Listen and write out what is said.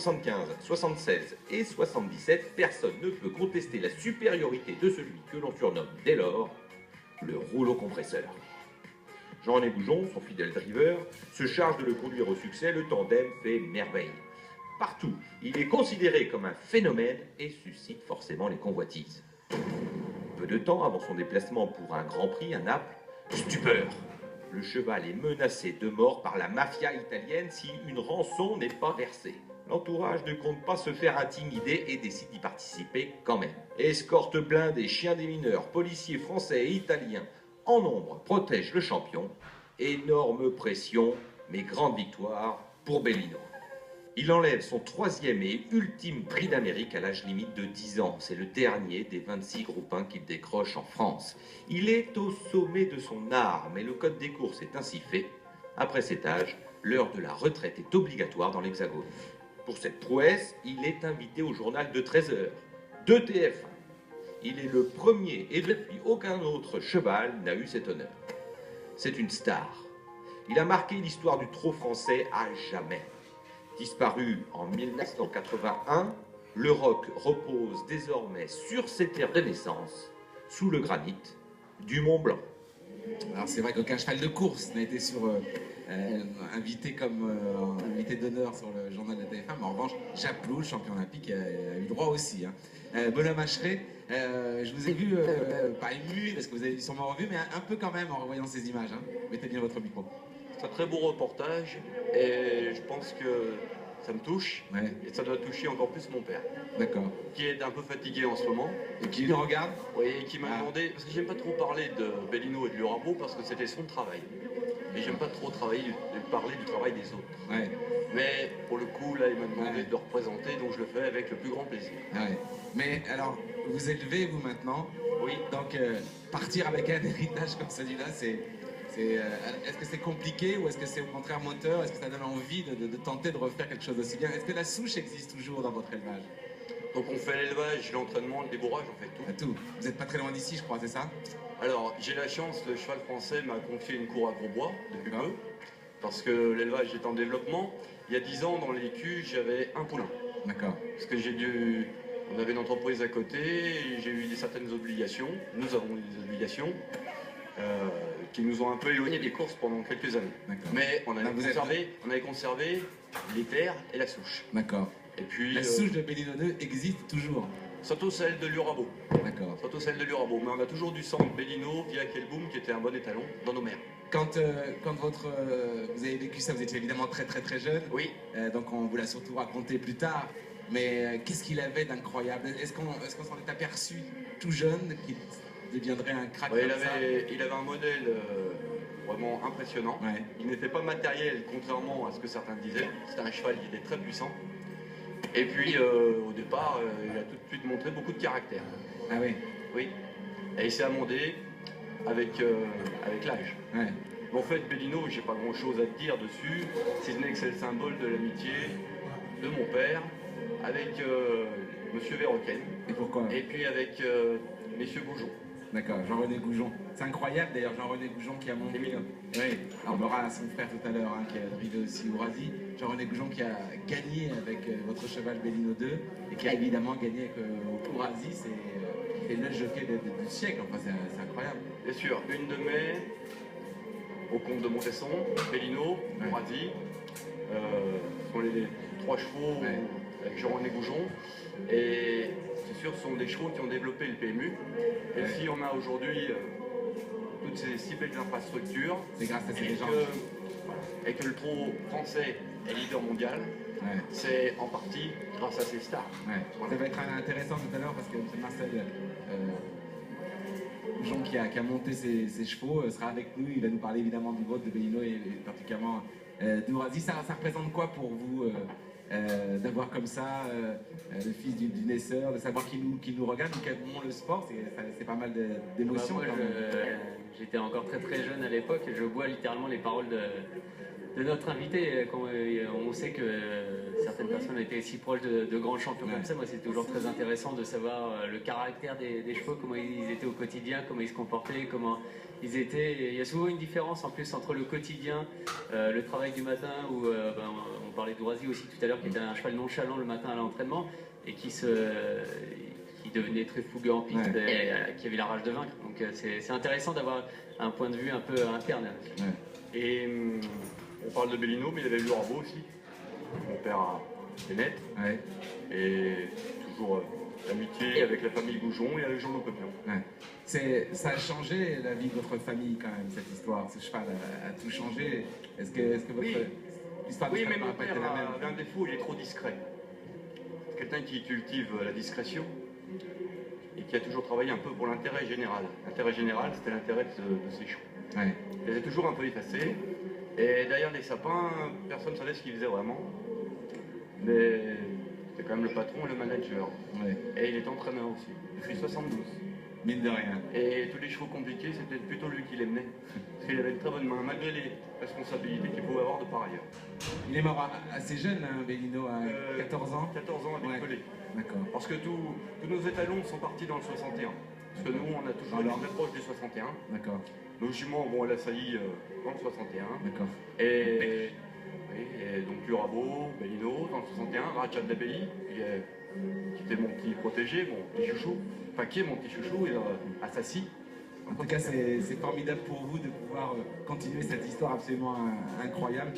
75, 76 et 77, personne ne peut contester la supériorité de celui que l'on surnomme dès lors le rouleau compresseur. Jean-René Goujon, son fidèle driver, se charge de le conduire au succès, le tandem fait merveille. Partout, il est considéré comme un phénomène et suscite forcément les convoitises. Peu de temps avant son déplacement pour un Grand Prix à Naples, stupeur. Le cheval est menacé de mort par la mafia italienne si une rançon n'est pas versée. L'entourage ne compte pas se faire intimider et décide d'y participer quand même. Escorte blindée, chiens des mineurs, policiers français et italiens en nombre protègent le champion. Énorme pression, mais grande victoire pour Bellino. Il enlève son 3e et ultime prix d'Amérique à l'âge limite de 10 ans. C'est le dernier des 26 groupes 1 qu'il décroche en France. Il est au sommet de son art, mais le code des courses est ainsi fait. Après cet âge, l'heure de la retraite est obligatoire dans l'Hexagone. Pour cette prouesse, il est invité au journal de 13h, de TF1. Il est le premier et depuis aucun autre cheval n'a eu cet honneur. C'est une star. Il a marqué l'histoire du trot français à jamais. Disparu en 1981, le rock repose désormais sur ses terres de naissance, sous le granit du Mont Blanc. Alors c'est vrai qu'aucun cheval de course n'a été invité comme invité d'honneur sur le journal de la TF1, mais en revanche, Japlou, le champion olympique, a eu droit aussi. Bonhomme Acheret, je vous ai vu, pas ému, parce que vous avez sûrement revu, mais un peu quand même en revoyant ces images. Mettez bien votre micro. C'est un très beau reportage et je pense que ça me touche et ça doit toucher encore plus mon père. D'accord. Qui est un peu fatigué en ce moment. Et qui nous regarde. Oui, et qui m'a demandé, parce que j'aime pas trop parler de Bellino et de Lurabeau parce que c'était son travail. Et j'aime pas trop parler du travail des autres. Ouais. Mais pour le coup, là, il m'a demandé de le représenter, donc je le fais avec le plus grand plaisir. Ouais. Mais alors, vous élevez, vous maintenant. Oui. Donc, partir avec un héritage comme celui-là, est-ce que c'est compliqué ou est-ce que c'est au contraire moteur? Est-ce que ça donne envie de tenter de refaire quelque chose d'aussi bien? Est-ce que la souche existe toujours dans votre élevage? Donc on fait l'élevage, l'entraînement, le débourrage, on fait tout. Tout. Vous n'êtes pas très loin d'ici, je crois, c'est ça? Alors, j'ai la chance, le cheval français m'a confié une cour à Grosbois depuis peu, parce que l'élevage est en développement. Il y a 10 ans, dans l'écu, j'avais un poulain. D'accord. Parce que on avait une entreprise à côté, et j'ai eu certaines obligations. Nous avons eu des obligations. Qui nous ont un peu éloigné des courses pendant quelques années. Mais on avait conservé les terres et la souche. D'accord. Et puis la souche de Bellino 2 existe toujours. Surtout celle de Lurabeau. D'accord. Surtout celle de Lurabeau. Mais on a toujours du sang de Bellino via Kelboum qui était un bon étalon dans nos mers. Quand vous avez vécu ça, vous étiez évidemment très très très jeune. Oui. Donc on vous l'a surtout raconté plus tard. Mais qu'est-ce qu'il avait d'incroyable? Est-ce qu'on s'en est aperçu tout jeune qu'il deviendrait un crack comme ça? Il avait un modèle vraiment impressionnant. Ouais. Il n'était pas matériel, contrairement à ce que certains disaient. C'était un cheval qui était très puissant. Et puis, au départ, il a tout de suite montré beaucoup de caractère. Ah oui? Oui. Et il s'est amendé avec l'âge. Ouais. En fait, Bellino, j'ai pas grand-chose à te dire dessus, si ce n'est que c'est le symbole de l'amitié de mon père avec Monsieur Verroken. Et pourquoi? Et puis avec Messieurs Goujon. D'accord, Jean-René Goujon. C'est incroyable d'ailleurs, Jean-René Goujon qui a monté. Oui, on aura son frère tout à l'heure qui a drivé aussi Ourasi. Jean-René Goujon qui a gagné avec votre cheval Bellino 2 et qui a évidemment gagné avec Ourasi. C'est le jockey du siècle, enfin c'est incroyable. Bien sûr, une de mai au comte de Montesson, Bellino, Ourasi. Ce sont les 3 chevaux avec Jean-René Goujon. Et c'est sûr, ce sont des chevaux qui ont développé le PMU. Et si on a aujourd'hui toutes ces si belles infrastructures, c'est grâce à ces gens. Et que le trot français est leader mondial, c'est en partie grâce à ces stars. Voilà. Ça va être intéressant tout à l'heure parce que M. Marcel Goujon qui a monté ses chevaux sera avec nous. Il va nous parler évidemment du vote de Bellino et particulièrement d'Ourasi. Ça représente quoi pour vous d'avoir comme ça le fils du naisseur, de savoir qu'il nous regarde, qui aimons le sport, c'est pas mal d'émotions. J'étais encore très très jeune à l'époque et je bois littéralement les paroles de notre invité. Quand on sait que certaines personnes étaient si proches de grands champions comme ça. Moi, c'est toujours très intéressant de savoir le caractère des chevaux, comment ils étaient au quotidien, comment ils se comportaient, comment ils étaient. Et il y a souvent une différence en plus entre le quotidien, le travail du matin, où on parlait d'Ourasi aussi tout à l'heure, qui était un cheval nonchalant le matin à l'entraînement et qui devenait très fougueux en piste et qui avait la rage de vaincre. Donc c'est intéressant d'avoir un point de vue un peu interne. Et on parle de Bellino, mais il y avait Lurabo aussi. Mon père est net. Et toujours l'amitié avec la famille Goujon et avec Jean-Loup Pepion. Ça a changé la vie de votre famille quand même, cette histoire. Ce cheval a tout changé. Est-ce que votre histoire de Oui, cheval mais mon n'a pas été père la même? avait un défaut, il est trop discret. C'est quelqu'un qui cultive la discrétion et qui a toujours travaillé un peu pour l'intérêt général. L'intérêt général, c'était l'intérêt de ses chevaux. Il les a toujours un peu effacés. Et derrière les sapins, personne ne savait ce qu'il faisait vraiment. Mais c'était quand même le patron et le manager. Et il est entraîneur aussi, depuis 72. Mine de rien. Et tous les chevaux compliqués, c'était plutôt lui qui les menait. Parce qu'il avait une très bonne main, malgré les responsabilités qu'il pouvait avoir de par ailleurs. Il est mort assez jeune, hein, Bellino, à 14 ans. 14 ans avec Pelé. D'accord. Parce que tous nos étalons sont partis dans le 61. Parce que nous, on a toujours été très proche du 61. D'accord. Nos juments vont à la saillie dans le 61. D'accord. Et donc Lurabo, Bellino dans le 61, Rajat Dabei, qui était mon petit protégé, mon petit chouchou, enfin qui est mon petit chouchou, et Assassi. En tout cas, c'est formidable pour vous de pouvoir continuer cette histoire absolument incroyable.